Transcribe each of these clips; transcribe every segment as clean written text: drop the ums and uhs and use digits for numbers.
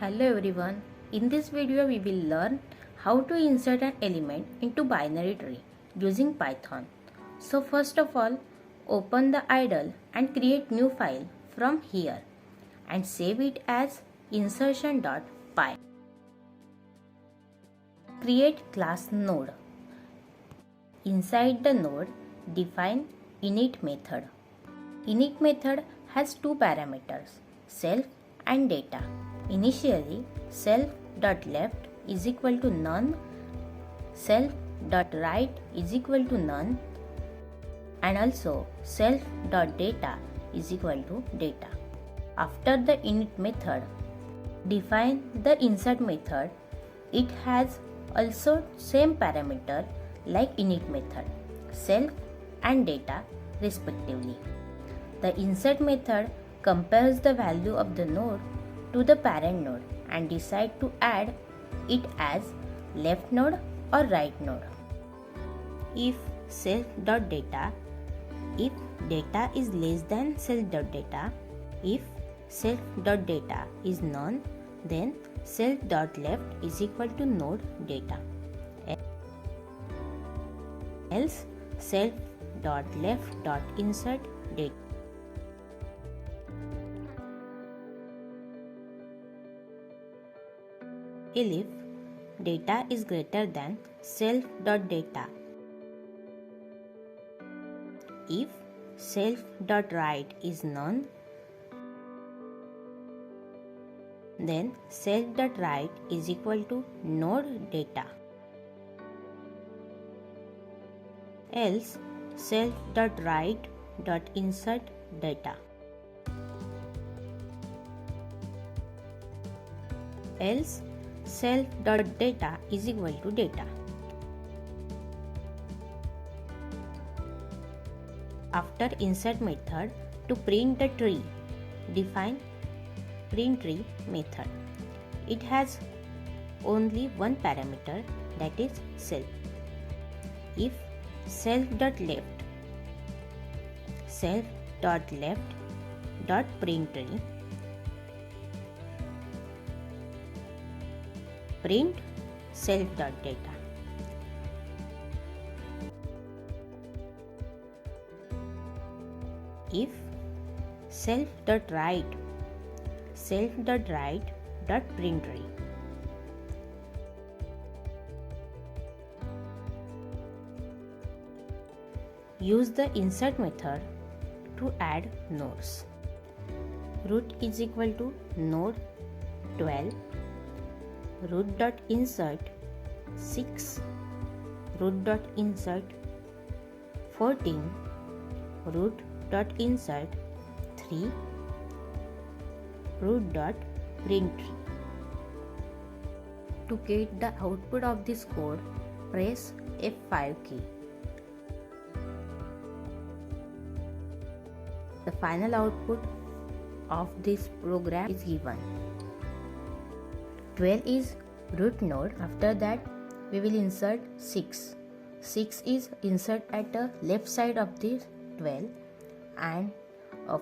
Hello everyone. In this video we will learn how to insert an element into binary tree using Python. So first of all, open the idle and create new file from here and save it as insertion.py. Create class node. Inside the node, define init method. Init method has two parameters, self and data. Initially, self.left is equal to none, self.right is equal to none, and also self.data is equal to data. After the init method, define the insert method. It has also same parameter like init method, self and data respectively. The insert method compares the value of the node to the parent node and decide to add it as left node or right node. If self.data, if data is less than self.data, if self.data is none, then self.left is equal to node data, else self.left.insert data. If data is greater than self.data, if self.right is none, then self.right is equal to node data, else self.right.insert data, else self.data is equal to data. After insert method, to print the tree, define print tree method. It has only one parameter, that is self. If self.left, self.left.print tree, print self.data. If self.right, self.right.print tree, use the insert method to add nodes. Root is equal to node 12, root.insert 6, root.insert 14, root.insert 3, root.print tree. To get the output of this code, press F5 key. The final output of this program is given. 12 is root node. After that, we will insert 6. 6 is insert at the left side of this 12 and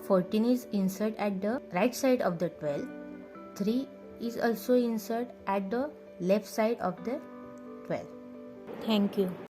14 is insert at the right side of the 12. 3 is also insert at the left side of the 12. Thank you.